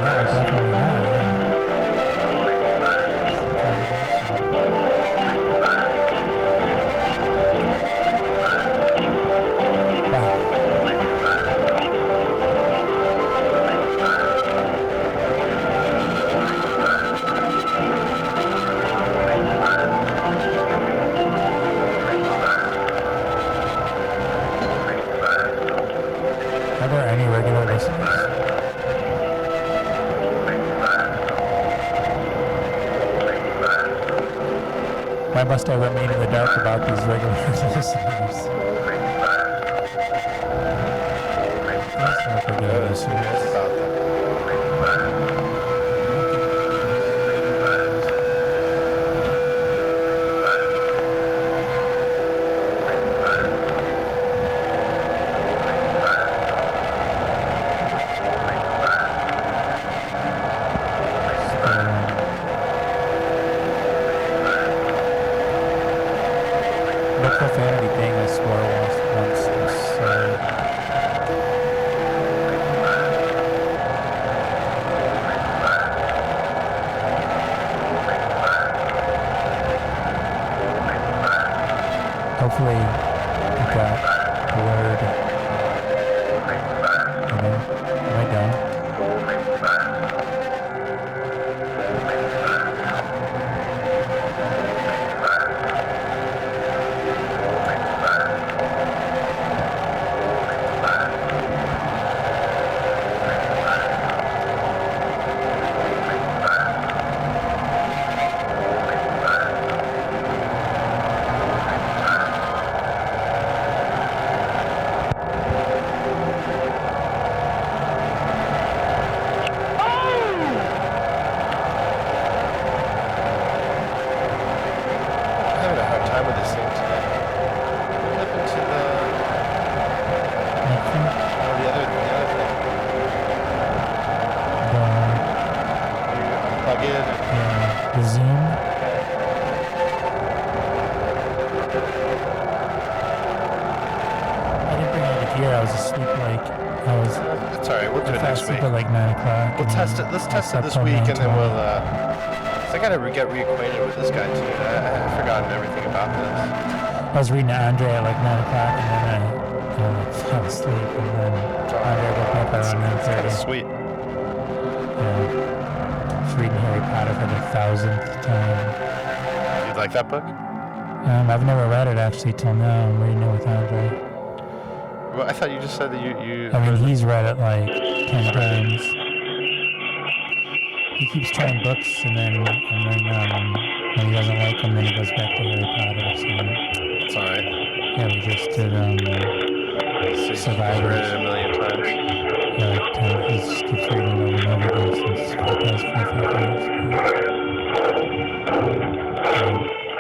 Yeah, definitely not. Are there any regular listeners? Why must I remain in the dark about these regular listeners? There's no regular listeners. About them. No profanity thing I swore once was hopefully you got the word. Am I done? I'm having a hard time with this thing today. What happened to the Nothing. other thing? You unplug it and The Zoom. I didn't bring any gear. I was asleep it's alright, we'll do I it fell next asleep week. at like 9 o'clock. We'll test it. Let's test it this week, and then we'll. So I gotta get reacquainted with this guy too. I've forgotten everything about this. I was reading to Andre at like 9 o'clock, and then I fell asleep, and then Andre woke me up That's around kind 9:30. of sweet. I was reading Harry Potter for the 1000th time. You like that book? I've never read it actually till now. I'm reading it with Andre. Well, I thought you just said that you. I mean, he's read it like 10 times. He keeps trying books, and then when he doesn't like them, then he goes back to Harry Potter. So It's alright. yeah, we just did He's Survivors. read it a million times. Yeah, like 10. He just keeps reading it over and over again since the past 4 or 5 years.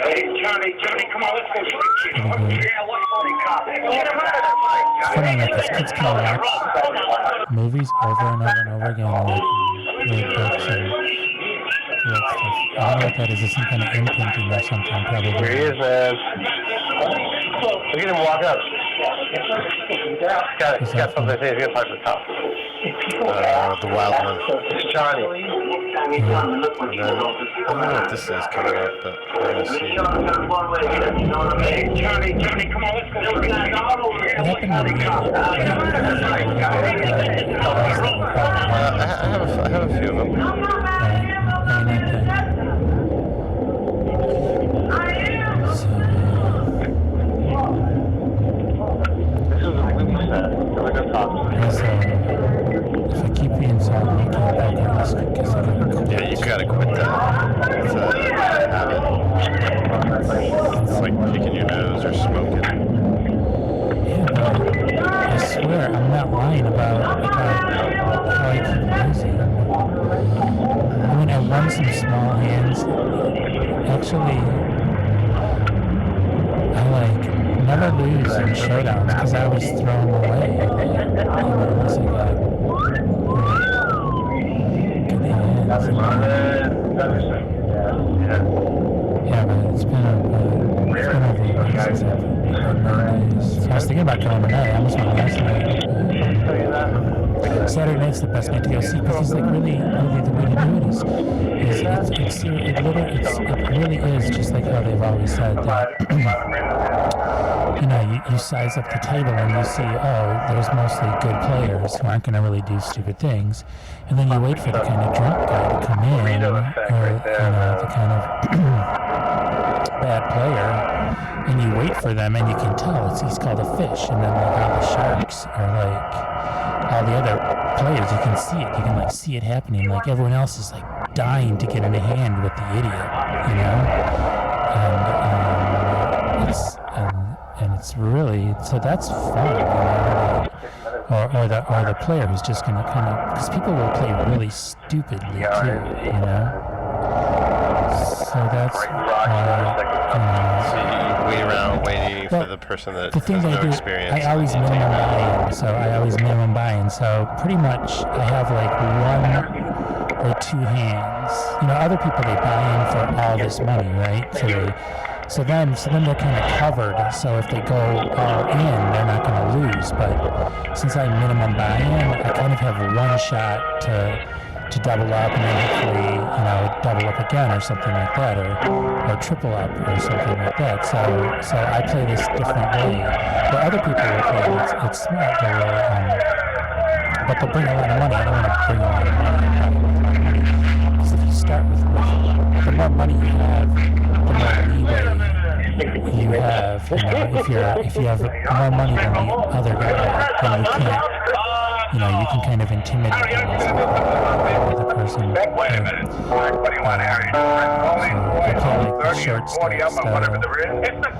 Hey, Johnny, come on, let's go shoot. Pretty good. Yeah, let's go to cop. It's funny that these kids can watch movies over and over and over again, and they can read books and do that stuff. I don't know what that is. It's some kind of imprinting or something, probably. Here he is, man. Look at him walk up. He's got something to say. He's going to talk to the cop. The wild one. It's Johnny. And then, I don't know what this is coming up, but we're gonna see. Hey, Johnny, come on, let's go shoot. What happened to me? I have a few of them. This is a movie set. We're going to talk to him. If I keep being salty, I can't back on this because I gotta Yeah, you gotta quit that. It's a habit. It's like picking your nose or smoking. Yeah, but I swear I'm not lying about how I keep losing. I mean, I won some small hands. Actually, I never lose in showdowns because I always throw them away. Unless I got good hands. Yeah, but it's been over a week since I've played Mondays. I was thinking about going tonight. I almost went last night. Saturday night's the best night to go see because like really the way to do it is it really is just like how they've always said that. You know, you size up the table and you see, oh, there's mostly good players who aren't going to really do stupid things, and then you wait for the kind of drunk guy to come in, or you know, the kind of bad player, and you wait for them, and you can tell he's called a fish, and then like all the sharks are like all the other players, you can see it, you can like see it happening, like everyone else is like dying to get in a hand with the idiot, you know, and it's really, so that's fun, you know, or the player who's just gonna kind of, because people will play really stupidly too, you know. So that's So you wait around waiting for the person that the things has I no do, experience. I always minimum buy-in. So pretty much I have like one or two hands. You know, other people they buy in for all this money, right? So then they're kind of covered. So if they go all in, they're not going to lose. But since I minimum buy-in, I kind of have one shot to double up and then hopefully, you know, double up again or something like that, or triple up or something like that. So I play this different way. But other people will play it's smart. But they'll bring a lot of money. I don't want to bring a lot of money. Because if you start with the more money you have, the more leeway you have. You know, if you have more money than the other guy, then you can't. You know, you can kind of intimidate the person. Wait a minute. What do you want, Harry? I play like the short stuff. It's the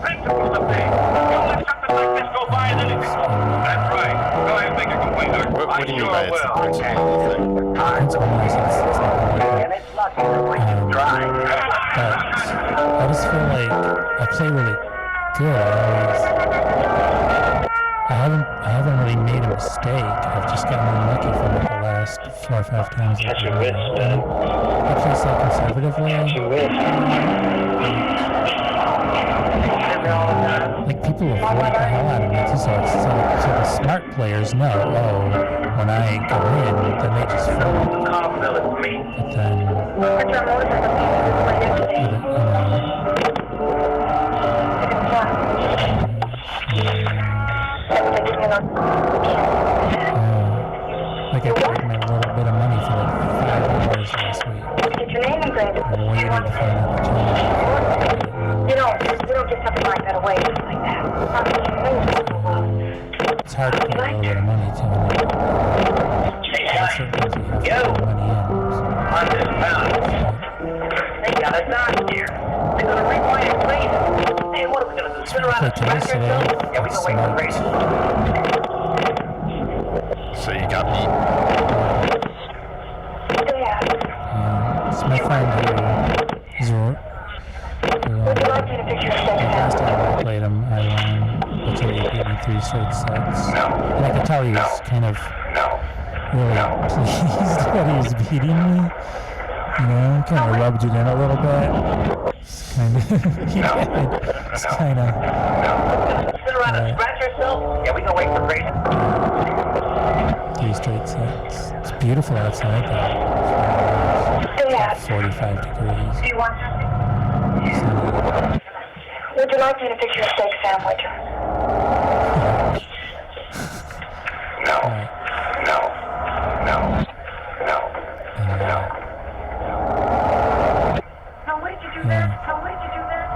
principles of things. You let something like this go by and anything. That's right. Go ahead and make a complaint, Doc. What do you mean by it's the principle of the thing? Principle is it's not And it's not dry. but I just feel like I play really good. I haven't really made a mistake. I've just gotten unlucky for like the last 4 or 5 times. I play so conservatively. Like people avoid the hell out of me. So the smart players know, oh, when I go in, then they just fold. But like I paid my little bit of money for like 5 hours last week. I waited for an opportunity. You don't just have to find that away just like that. It's hard to pay a little bit of money too. There's certain things you have to put money in. On this pound. They got us out here. They're gonna replay it, please. Hey, what are we gonna do? Sit around and scratch ourselves? Yeah, we can wait for Grace. So you got beat. It's my friend who last time I played him, I won. That's where he beat me 3 straight sets. And I could tell he was kind of really pleased that he was beating me. You know, kind of rubbed it in a little bit. It's kind of, he did. It's kind of. Sit around and scratch yourself? Yeah, we can wait for Grace. 3 straight sets. It's beautiful outside though. It's like 45 degrees. Do you want something? Would you like me to fix your steak sandwich? How did you do that? How did you do that?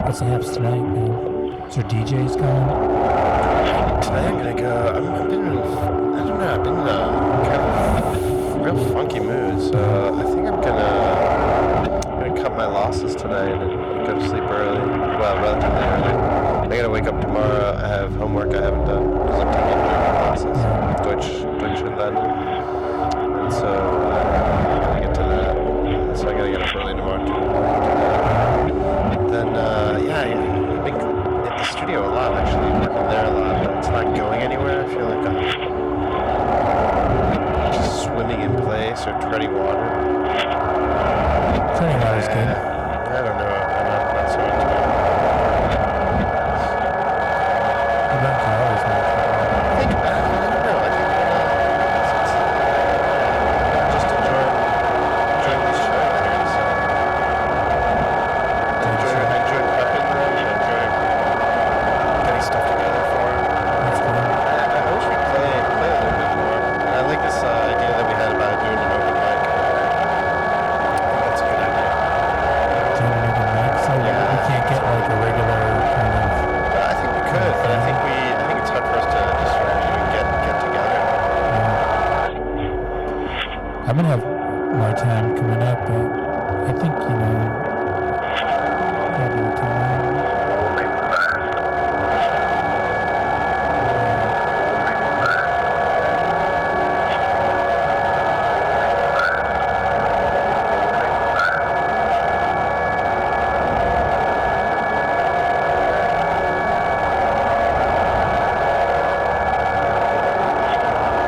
What's the haps tonight, man? Is there DJs going? Tonight I'm gonna go. I've been in kind of real funky mood, so I think I'm gonna cut my losses tonight and go to sleep early. Well, relatively early. I gotta wake up tomorrow. I have homework I haven't done because I'm taking classes, Deutsch and Latin, and so I gotta get to that. So I gotta get up early tomorrow too. Then I've been at the studio a lot actually, working there a lot. it's not going anywhere. I feel like I'm just swimming in place or treading water. Treading water's good. I don't know. I'm not so into it. What about Calories, man? I think, I don't know. I think just enjoying the show here. So I enjoy prepping them. I enjoy getting stuff together for them. That's good. I wish we play a little bit more. And I like this idea that we had about doing an open mic. I think that's a good idea. Doing an open mic, so we can't get like a regular kind of. I think we could, but I think it's hard for us to just sort of even get together. I'm gonna have more time coming up, but I think probably the time.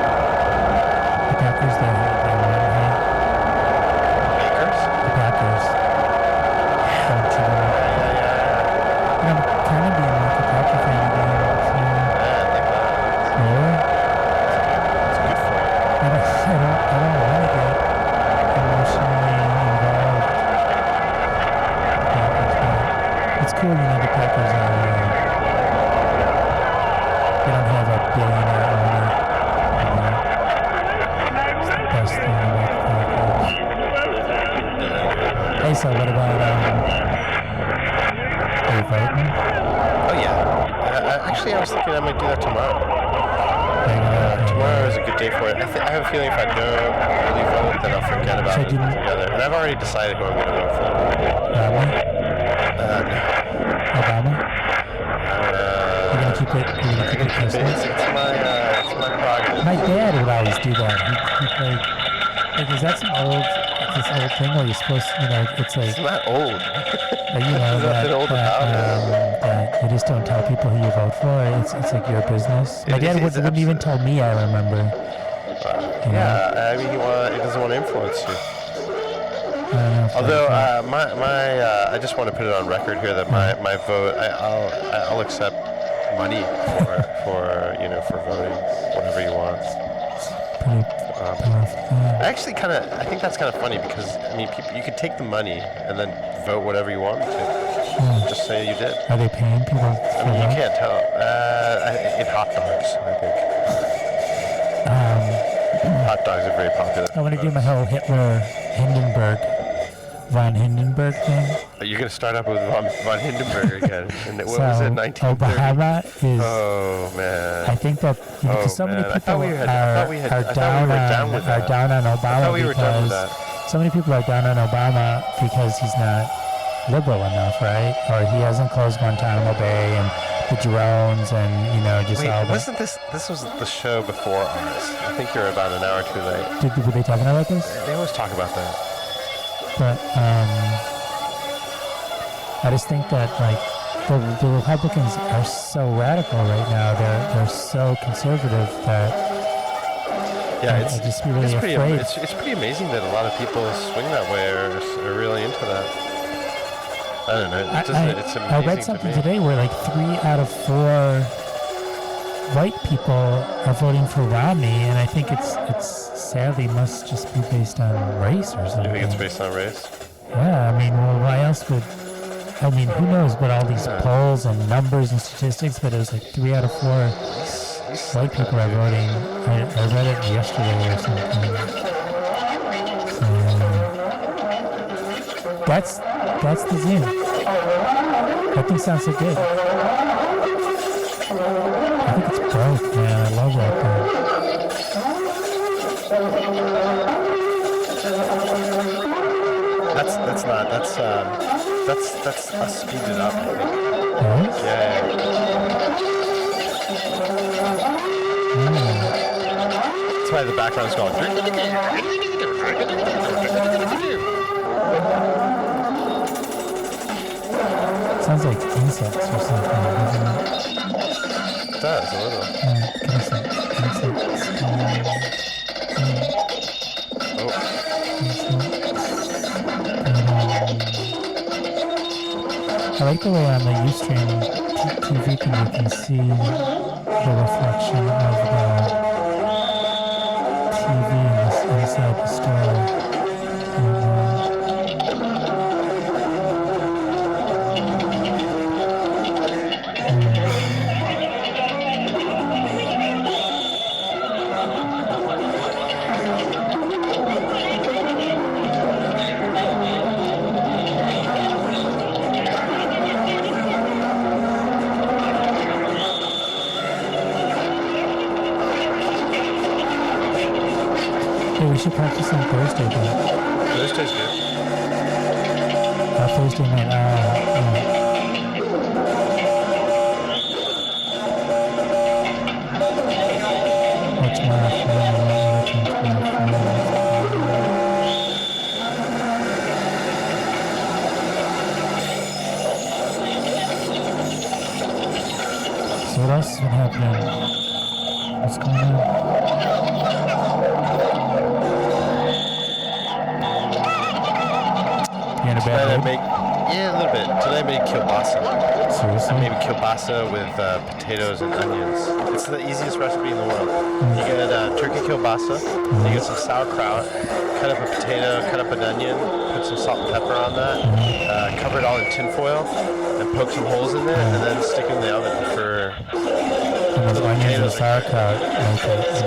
The Packers, they won, hey? Bakers? The Packers. Don't you know? I'm kind of being like a Packer fan again. Yeah, I like that. Really? It's good for you. I don't want to get emotionally involved. Packers, but it's cool, the Packers are, they don't have a billionaire owner. It's the best thing about the Packers. Hey, so what about, are you voting? Oh yeah. Actually, I was thinking I might do that tomorrow. Tomorrow is a good day for it. I have a feeling if I don't really vote, then I'll forget about it altogether. And I've already decided who I'm going to vote for. Obama? No. Obama? You're gonna keep it close? It's my prerogative. My dad would always do that. He played, like, is that this old thing where you're supposed to, it's like, It's not old. that you just don't tell people who you vote for. It's like your business. My dad wouldn't even tell me, I remember. Yeah, I mean, he doesn't want to influence you. I don't know if Although that's I just want to put it on record here that my vote, I'll accept money for voting, whatever you want. pretty powerful thing. I think that's kind of funny because I mean, you could take the money and then vote whatever you want to. Just say you did. Are they paying people for I mean, you that? can't tell. In hot dogs, I think. Hot dogs are very popular. I want to do my whole von Hindenburg thing. You're going to start up with von Hindenburg again. And what So was it, 1930? Obama is. Oh, man. I think that because so many man. I people thought we were down on Obama I thought we were done with because that. so many people are down on Obama because he's not liberal enough, right? Or he hasn't closed Guantanamo Bay and the drones and just all Wait, that. wasn't this was the show before ours? I think you're about an hour too late. Were they talking about this? They always talk about that. But I just think that like the Republicans are so radical right now. They're so conservative that Yeah, I'd just be really afraid. it's pretty amazing that a lot of people swing that way or are really into that. I don't know. It's amazing I read something to me. today where like 3 out of 4 white people are voting for Romney, and I think it's sadly must just be based on race or You something. think it's based on race? Yeah, I mean, well, why else would? I mean, who knows what all these polls and numbers and statistics, but it was like 3 out of 4 white people are voting. I read it yesterday or something. So that's the Zoom. That thing sounds so good. I think it's both, man. I love that thing. That's us speeded up, I think. Really? Yeah. That's why the background's going. Sounds like insects or something, doesn't it? does, a little. Give us a Oh, I like the way on the Ustream TV thing you can see the reflection of the TV inside the store. We should practice on Thursday, though. Thursday's good. Thursday night. Yeah. What's my So what else has been happening? What's going on? Today I made, a little bit. Today I made kielbasa. Seriously? I made kielbasa with potatoes and onions. It's the easiest recipe in the world. You get turkey kielbasa, you get some sauerkraut, cut up a potato, cut up an onion, put some salt and pepper on that, cover it all in tin foil, and poke some holes in it, and then stick it in the oven for and those onions and sauerkraut, potatoes.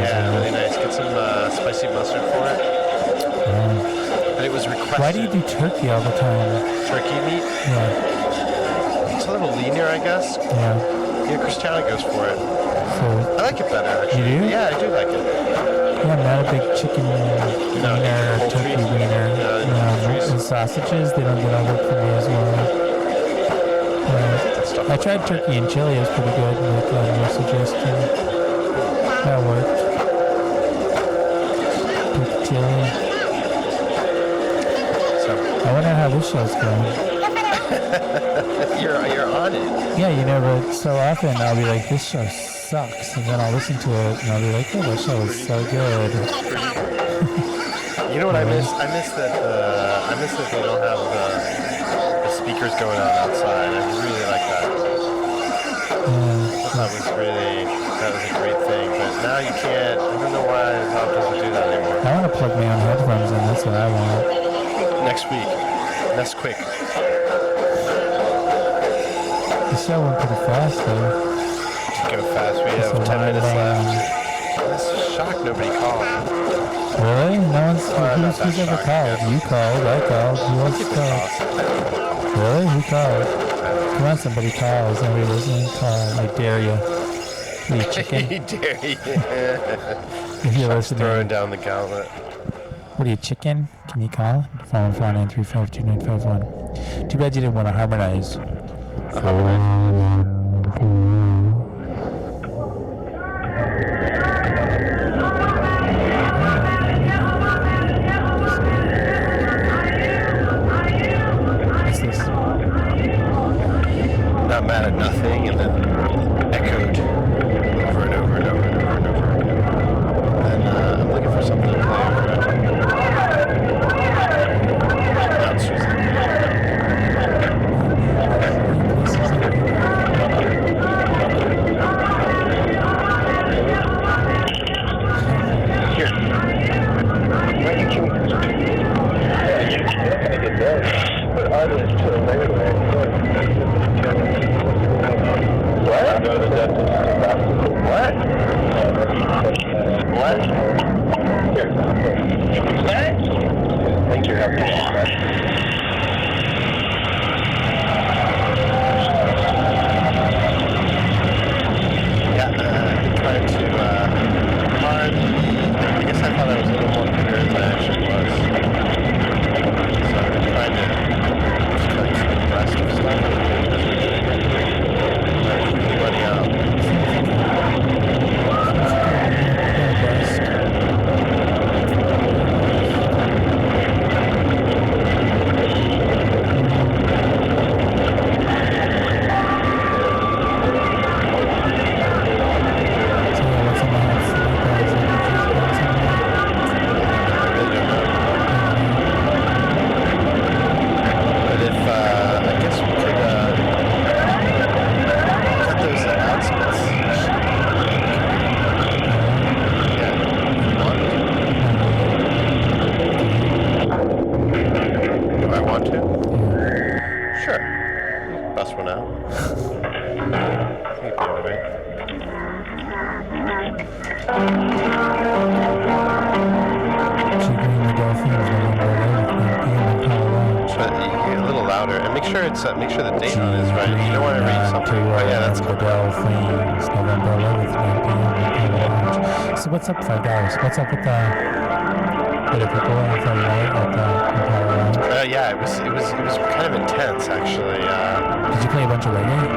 Yeah, really nice. Get some spicy mustard for it. But it was requested. Why do you do turkey all the time? Turkey meat? Yeah. It's a little leaner, I guess. Yeah. Yeah, Cristiano goes for it. So I like it better, actually. You do? Yeah, I do like it. Yeah, I'm not a big chicken wiener or turkey wiener. And sausages, they don't get all good for me as well. I tried turkey and chili, it was pretty good, like your suggestion. That worked. Turkey chili. I wonder how this show's going. You're on it. Yeah, you know, but so often I'll be like, this show sucks, and then I'll listen to it and I'll be like, oh, this show is so good. You know what I miss? I miss that they don't have the speakers going on outside. I really like that. That was a great thing. But now you can't. I don't know why Bob doesn't do that anymore. I want to plug my own headphones in. That's what I want. Next week. That's quick. The show went pretty fast, though. Go fast. We have 10 minutes left. This is shocked nobody called. Really? No one's. Who's ever called? You called. I called. Who else called? Really? Who called? Come on, somebody call. Is somebody listening? Call. I dare you. Are you chicken? I dare you. If you're listening. Throwing down the gauntlet. What are you, chicken? Can you call? 414-935-2951. Too bad you didn't want to harmonize. What's this? Not mad at nothing, and then echoed over and over and over and over and over. And I'm looking for something to play over and over. Not Susan. make sure the date on it is right. You don't want to read something. Oh yeah, that's cool. Vidal Flames, November 11th, 9 p.m. So what's up, $5? What's up with the people on Friday night at the Empire Lounge? Yeah, it was kind of intense actually. Did you play a bunch of reggae?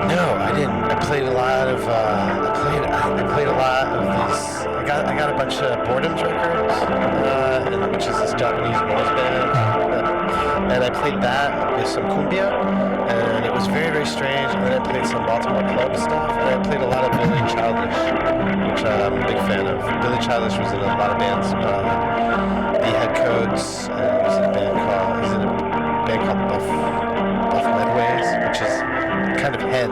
No, I didn't. I played a lot of these. I got a bunch of Boredom's records, which is this Japanese noise band, and I played that with some cumbia, and it was very, very strange. And then I played some Baltimore club stuff, and I played a lot of Billy Childish, which I'm a big fan of. Billy Childish was in a lot of bands, the Head Codes, and he was in a band called Buff Medways, which is kind of hen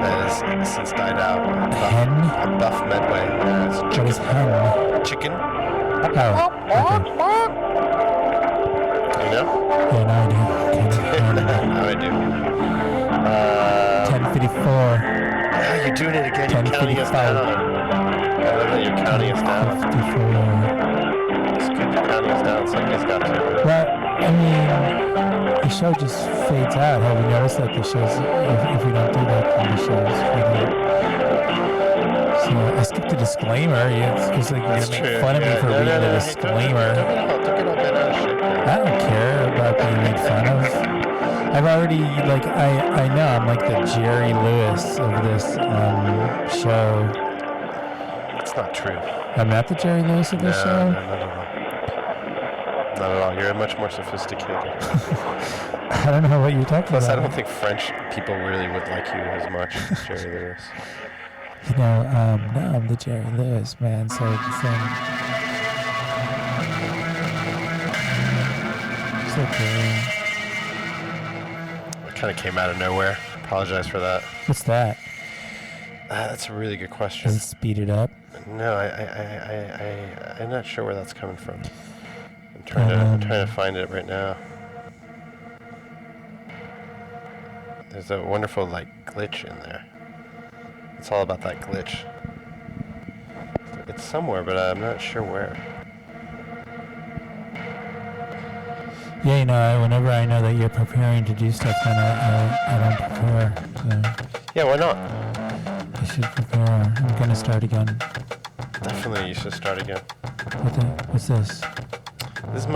that has since died out. Hen? Buff Medway. Yeah, it's What is hen? chicken. Oh, okay. You know? Yeah, no, I do. How I do. 10:54. Yeah, you're doing it again. You're counting us down. I love that you're counting us down. 54. It's good you're counting us down. Somebody's got to. Well, I mean, the show just fades out. Have you noticed that the shows, if we don't do that, then the shows fade out? So I skipped the disclaimer. It's like you're going to make fun of me for reading the disclaimer. Don't get all bent out of shape. I don't care about being made fun of. I've already, like, I know I'm like the Jerry Lewis of this show. It's not true. I'm not the Jerry Lewis of this show? No, not at all. You're much more sophisticated. I don't know what you're talking Plus, about. I don't think French people really would like you as much as Jerry Lewis. You know, no, I'm the Jerry Lewis, man, so it's okay. It kind of came out of nowhere. Apologize for that. What's that? That's a really good question. Does it speed it up? No, I'm not sure where that's coming from. I'm trying to find it right now. There's a wonderful glitch in there. It's all about that glitch. It's somewhere, but I'm not sure where. Yeah, you know, whenever I know that you're preparing to do stuff, then I don't prepare. So Yeah, why not? I should prepare. I'm gonna start again. Definitely, you should start again. What's this? This is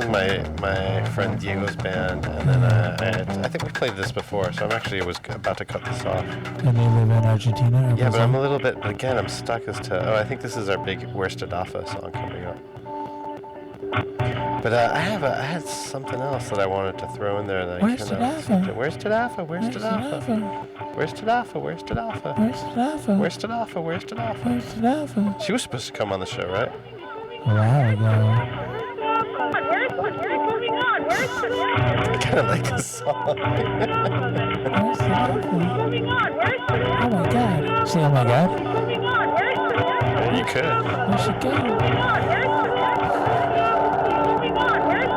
my friend Diego's band, and then I think we played this before, so I was about to cut this off. And they live in Argentina? Or Yeah, but Brazil? I'm a little bit. But again, I'm stuck as to. Oh, I think this is our big "Where's Tadafa" song coming up. But I had something else that I wanted to throw in there. That Where's I cannot Tadafa? seem to- Where's Tadafa? Where's Tadafa? Where's Tadafa? Where's Tadafa? Where's Tadafa? Where's Tadafa? Where's Tadafa? Where's Tadafa? She was supposed to come on the show, right? A while ago. Where's moving on? Where's the I kind of like this song. Where's Tadafa? moving on? Where's the Oh my god. Say oh my god? moving on? Where's the You could. Where'd she go? moving on? Where's the moving on? Where's the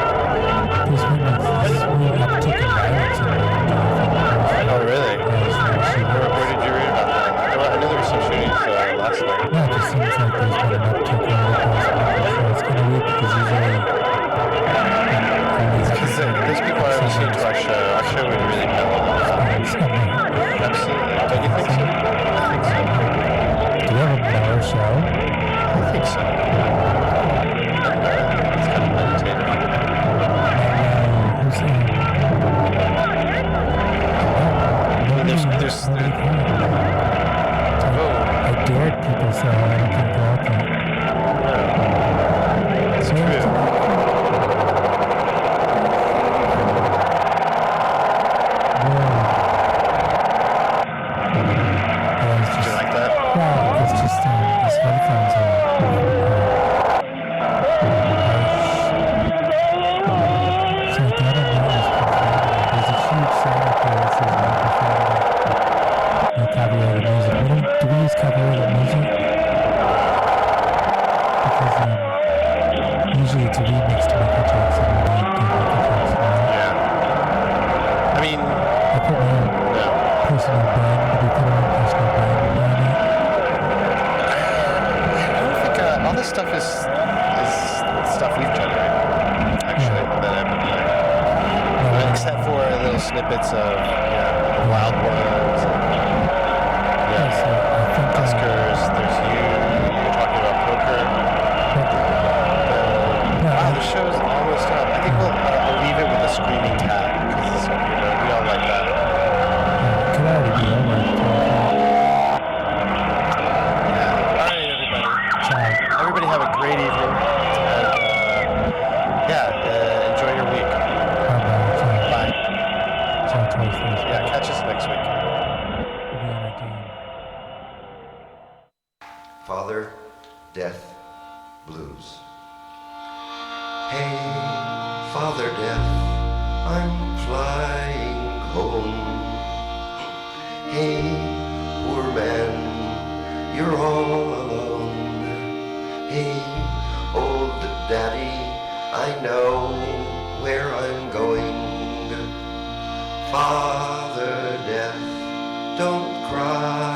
This one uptick in violence. Oh, really? Where did you read about that? Well, I know there were some shootings last night. No, it just seems like there's been an uptick in violence. So it's kind of weird because usually Because these people are listening to our show. Our show would really know a lot. Absolutely. Don't you think so? I think so. Do we have a better show? I think so. It's kind of meditative. Who's in? There's Nobody called. I dared people, so I don't think they're out there. It's So true. snippets of the Wild Ones. Yeah, so I think Oscars. There's you. You're talking about poker. Wow, the show's almost up. I think I'll leave it with a screaming cat because we all like that. it could already be over at 12 o'clock. Yeah. All right, everybody. Ciao. Everybody have a great evening. And enjoy your week. Bye-bye. Bye. Ciao, 21st. Yeah, catch us next week. We'll be on our game. Father, Death, Blues. Hey, Father Death, I'm flying home. Hey, poor man, you're all alone. Hey, old daddy, I know where I'm going. Father Death, don't cry.